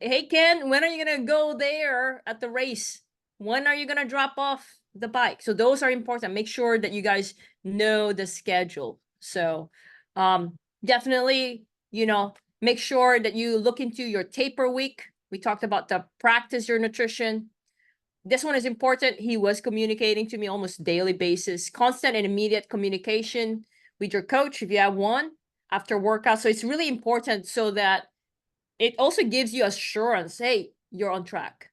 hey Ken, when are you gonna go there at the race? When are you gonna drop off the bike? So those are important. Make sure that you guys know the schedule. So definitely, make sure that you look into your taper week. We talked about the practice your nutrition. This one is important. He was communicating to me almost daily basis, constant and immediate communication with your coach if you have one after workout. So it's really important so that it also gives you assurance. Hey, you're on track.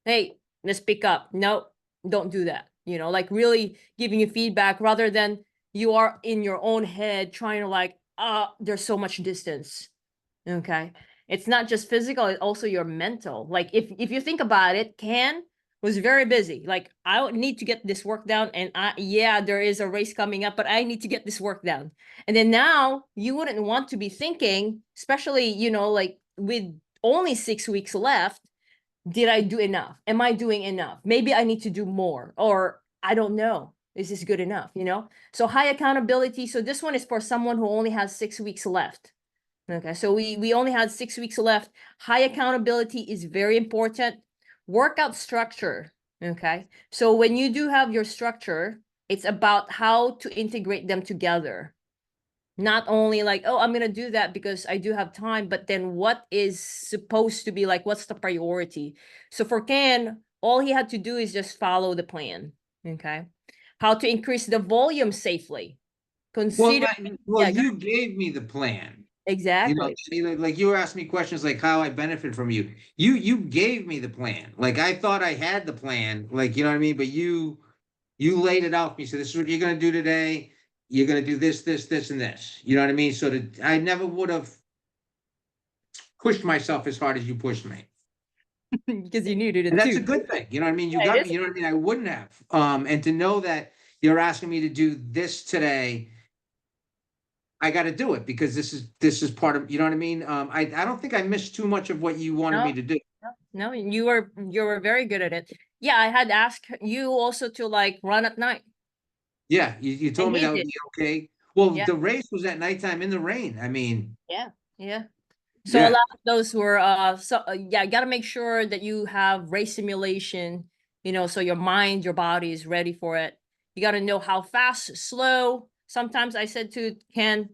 Hey, let's pick up. No, don't do that. Like really giving you feedback rather than you are in your own head trying to there's so much distance. Okay. It's not just physical, it's also your mental. Like if you think about it, Ken was very busy. Like I need to get this work down and there is a race coming up, but I need to get this work down. And then now you wouldn't want to be thinking, especially, like with only 6 weeks left, did I do enough? Am I doing enough? Maybe I need to do more, or I don't know. Is this good enough? So high accountability. So this one is for someone who only has 6 weeks left. Okay, so we only had 6 weeks left. High accountability is very important. Workout structure. Okay, so when you do have your structure, it's about how to integrate them together. Not only like, oh, I'm gonna do that because I do have time, but then what is supposed to be like, what's the priority? So for Ken, all he had to do is just follow the plan. Okay, how to increase the volume safely. consider. Well, you gave me the plan. Exactly. Like you were asking me questions like how I benefit from you. You gave me the plan. Like I thought I had the plan. Like, you know what I mean? But you laid it out for me. So this is what you're gonna do today. You're gonna do this, this, this, and this. You know what I mean? So that I never would have pushed myself as hard as you pushed me. Because you needed it And that's too. a good thing. You know what I mean? You Yeah, got me. You know what I mean? I wouldn't have. And to know that you're asking me to do this today, I got to do it because this is part of, you know what I mean? I don't think I missed too much of what you wanted me to do. No, you were very good at it. Yeah, I had asked you also to like run at night. Yeah, you told And me he that would did. be okay. Well, Yeah. the race was at nighttime in the rain. I mean, Yeah. So a yeah. lot of those were yeah, you got to make sure that you have race simulation, so your mind, your body is ready for it. You got to know how fast, slow. Sometimes I said to Ken,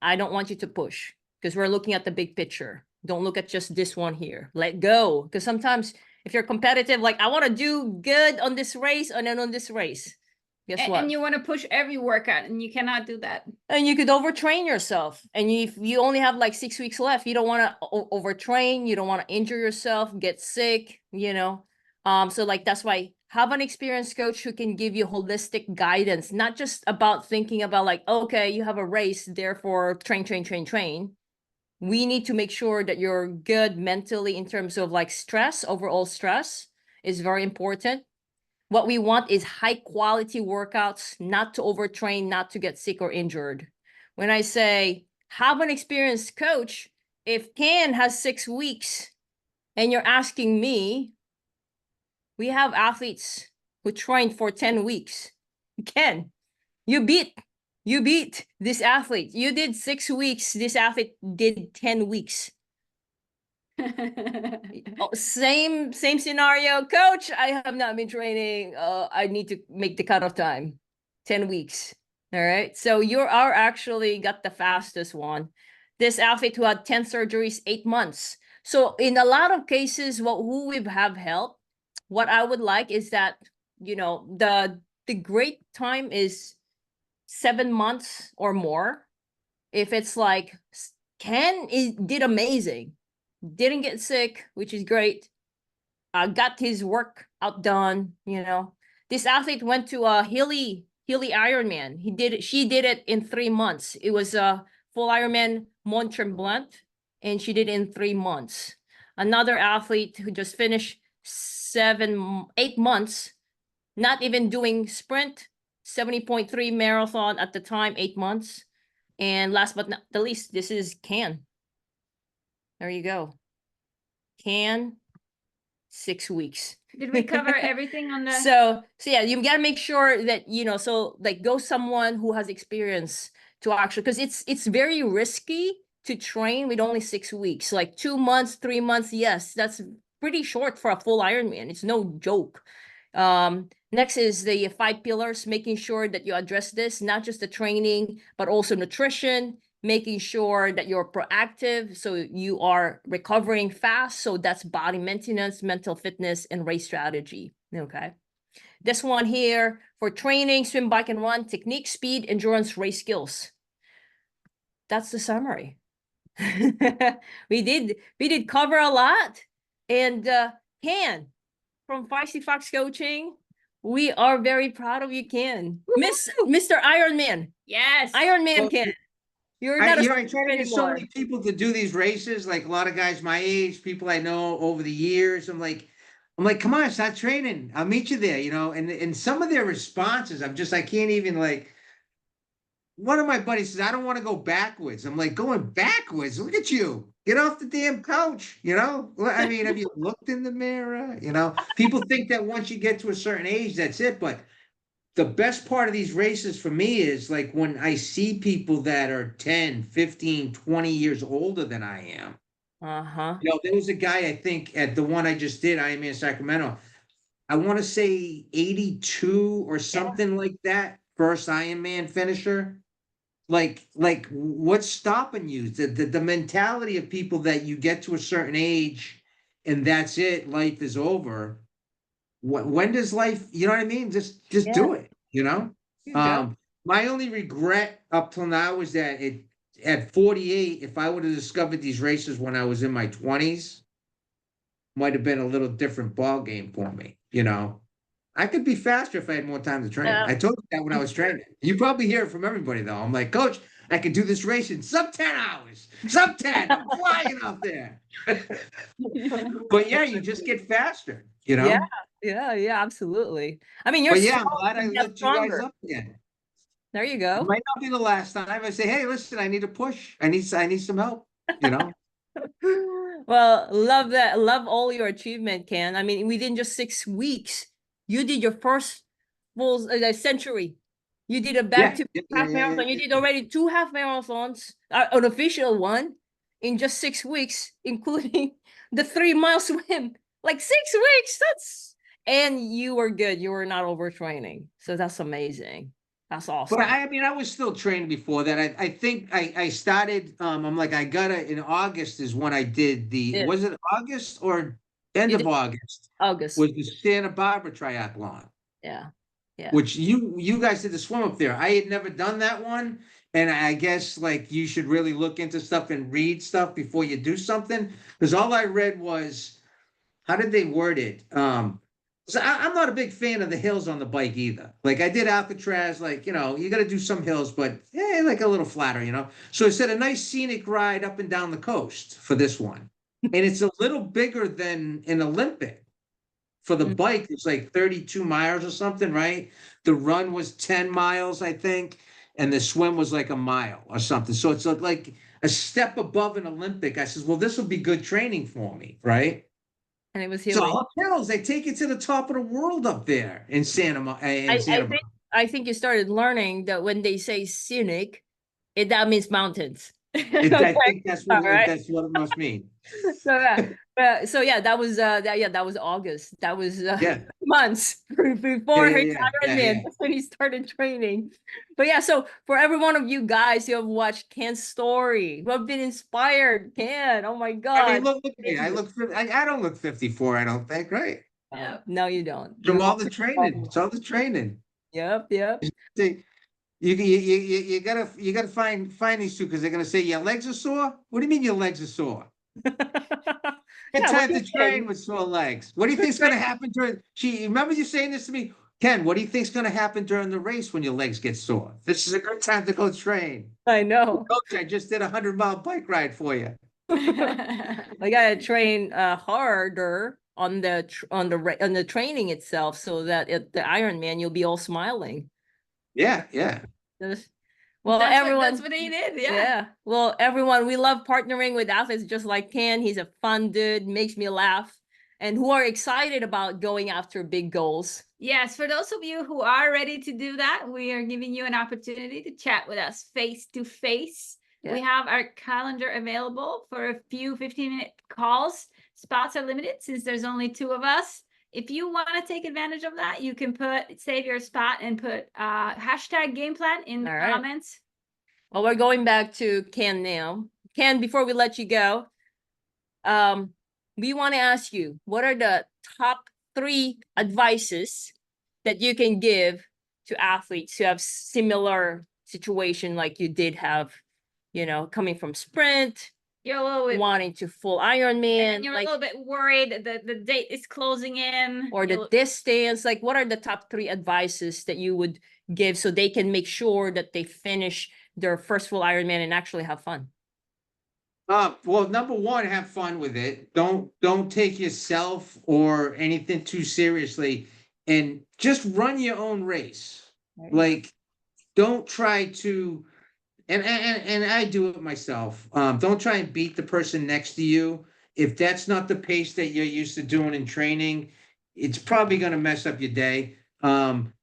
I don't want you to push because we're looking at the big picture. Don't look at just this one here. Let go. Because sometimes if you're competitive, like I want to do good on this race and then on this race. Guess what? And you want to push every workout and you cannot do that. And you could overtrain yourself. And if you only have like 6 weeks left, you don't want to overtrain. You don't want to injure yourself, get sick, So like, that's why have an experienced coach who can give you holistic guidance, not just about thinking about like, okay, you have a race, therefore train. We need to make sure that you're good mentally in terms of like stress, overall stress is very important. What we want is high quality workouts, not to overtrain, not to get sick or injured. When I say have an experienced coach, if Ken has 6 weeks and you're asking me, we have athletes who trained for 10 weeks. Ken, you beat this athlete. You did 6 weeks. This athlete did 10 weeks. Same scenario, coach. I have not been training. I need to make the cutoff time, 10 weeks. All right. So you are actually got the fastest one. This athlete who had 10 surgeries, 8 months. So in a lot of cases, who we have helped, what I would like is that, the great time is 7 months or more. If it's like Ken did amazing, didn't get sick, which is great. Got his work outdone. This athlete went to a Hilly Ironman. She did it in 3 months. It was a full Ironman Mont Tremblant, and she did it in 3 months. Another athlete who just finished 8 months, not even doing sprint, 70.3 marathon at the time, 8 months. And last but not the least, this is Can. There you go. Can 6 weeks. Did we cover everything on the? So yeah, you gotta make sure that so like go someone who has experience to actually, because it's very risky to train with only 6 weeks. Like 2 months, 3 months, yes, that's pretty short for a full Ironman. It's no joke. Next is the 5 pillars, making sure that you address this, not just the training, but also nutrition, making sure that you're proactive, so you are recovering fast. So that's body maintenance, mental fitness, and race strategy. Okay. This one here for training, swim, bike, and run, technique, speed, endurance, race skills. That's the summary. We did cover a lot. And Ken from Feisty Fox Coaching, we are very proud of you, Ken. Mr. Ironman. Yes. Ironman, Ken. You're not I try to get so many people to do these races, like a lot of guys my age, people I know over the years. I'm like, come on, start training. I'll meet you there, and some of their responses, I can't even like. One of my buddies says, I don't want to go backwards. I'm like, going backwards? Look at you. Get off the damn couch, I mean, have you looked in the mirror? People think that once you get to a certain age, that's it. But the best part of these races for me is like when I see people that are 10, 15, 20 years older than I am. There was a guy, I think, at the one I just did, Ironman Sacramento. I want to say 82 or something like that. First Ironman finisher. Like what's stopping you? The mentality of people that you get to a certain age and that's it, life is over. When does life, you know what I mean? Just do it, My only regret up till now is that at 48, if I would have discovered these races when I was in my 20s, might have been a little different ball game for me. I could be faster if I had more time to train. I told you that when I was training. You probably hear it from everybody though. I'm like, Coach, I could do this race in sub 10 hours. Sub 10. I'm flying out there. But yeah, you just get faster, Yeah, absolutely. I mean, you're But yeah, I'm strong, glad I you get looked you guys stronger. up again. There you It go. might not be the last time I say, hey, listen, I need a push. I need some help, Well, love that. Love all your achievement, Ken. I mean, within just 6 weeks, you did your first full century. You did a back-to-back half marathon. You did already 2 half marathons, an official one, in just 6 weeks, including the 3-mile swim. Like 6 weeks. And you were good. You were not overtraining. So that's amazing. That's awesome. But I mean, I was still training before that. I think I started, I'm like, I gotta, in August is when I did was it August or end of August? August. Was the Santa Barbara triathlon. Yeah. Which you guys did the swim up there. I had never done that one. And I guess like you should really look into stuff and read stuff before you do something. Because all I read was, how did they word it? So I'm not a big fan of the hills on the bike either. Like I did Alcatraz, like, you got to do some hills, but like a little flatter. So it said a nice scenic ride up and down the coast for this one. And it's a little bigger than an Olympic. For the bike, it's like 32 miles or something, right? The run was 10 miles, I think. And the swim was like a mile or something. So it's like a step above an Olympic. I says, well, this will be good training for me, right? And it was So healing. hotels, they take you to the top of the world up there in Santa Barbara. I think you started learning that when they say scenic, that means mountains. I think that's what it must mean. So yeah, that was that was August. That was months before Ironman. That's when he started training. But yeah, so for every one of you guys who have watched Ken's story, who have been inspired, Ken, oh my God. I mean, look at me. I don't look 54, I don't think, right? No, you don't. From all the training. It's all the training. Yep. You gotta find these two because they're gonna say your legs are sore. What do you mean your legs are sore? Get time to train with sore legs. What do you think's gonna happen remember you saying this to me? Ken, what do you think's gonna happen during the race when your legs get sore? This is a good time to go train. I know. Coach, I just did a 100-mile bike ride for you. I gotta train harder on the training itself so that at the Ironman you'll be all smiling. Yeah. Well, that's what he did. Yeah. Well, everyone, we love partnering with athletes just like Ken. He's a fun dude, makes me laugh, and who are excited about going after big goals. Yes, for those of you who are ready to do that, we are giving you an opportunity to chat with us face to face. We have our calendar available for a few 15-minute calls. Spots are limited since there's only 2 of us. If you want to take advantage of that, you can save your spot and put hashtag game plan in the comments. Well, we're going back to Ken now. Ken, before we let you go, we want to ask you, what are the top 3 advices that you can give to athletes who have similar situation like you did have, coming from sprint, you're a little bit wanting to full Ironman, and you're a little bit worried that the date is closing in, or the distance. Like, what are the top 3 advices that you would give so they can make sure that they finish their first full Ironman and actually have fun? Well, number 1, have fun with it. Don't take yourself or anything too seriously, and just run your own race. Like, don't try to. And I do it myself. Don't try and beat the person next to you. If that's not the pace that you're used to doing in training, it's probably going to mess up your day. And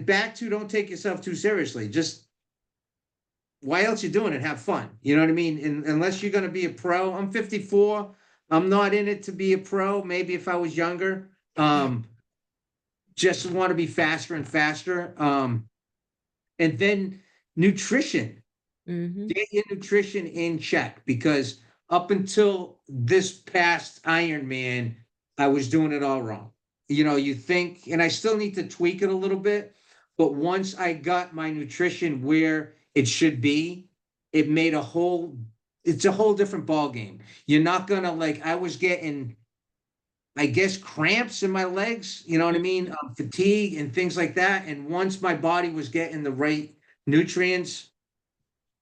back to, don't take yourself too seriously. Just, why else you doing it? Have fun. You know what I mean? Unless you're going to be a pro. I'm 54. I'm not in it to be a pro. Maybe if I was younger, just want to be faster and faster. And then nutrition. Get your nutrition in check, because up until this past Ironman, I was doing it all wrong. You think, and I still need to tweak it a little bit, but once I got my nutrition where it should be, it made it's a whole different ball game. You're not gonna like, I was getting, I guess, cramps in my legs, you know what I mean? Fatigue and things like that. And once my body was getting the right nutrients,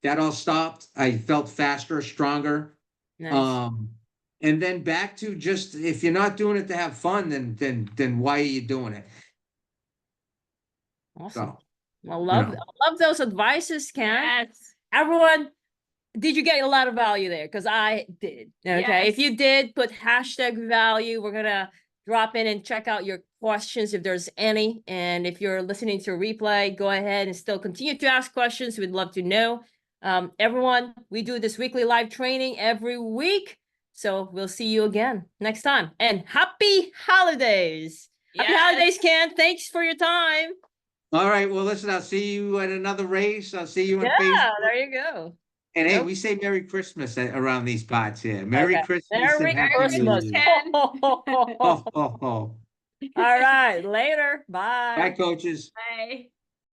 that all stopped. I felt faster, stronger. Nice. And then back to just, if you're not doing it to have fun, then why are you doing it? Awesome. So, I love those advices, Karen. Yes. Everyone, did you get a lot of value there? Because I did. Okay. Yes. If you did, put hashtag value. We're gonna drop in and check out your questions if there's any. And if you're listening to a replay, go ahead and still continue to ask questions. We'd love to know. Everyone, we do this weekly live training every week. So we'll see you again next time. And happy holidays. Happy holidays, Ken. Thanks for your time. all right. Well, listen, I'll see you at another race. I'll see you on Yeah, Facebook. there you go. And hey, Nope. we say Merry Christmas around these parts here. Merry Okay. Christmas. Merry and Happy Christmas. New Year. Ken. Oh, oh, oh. All right. Later. Bye. Bye, coaches. Bye.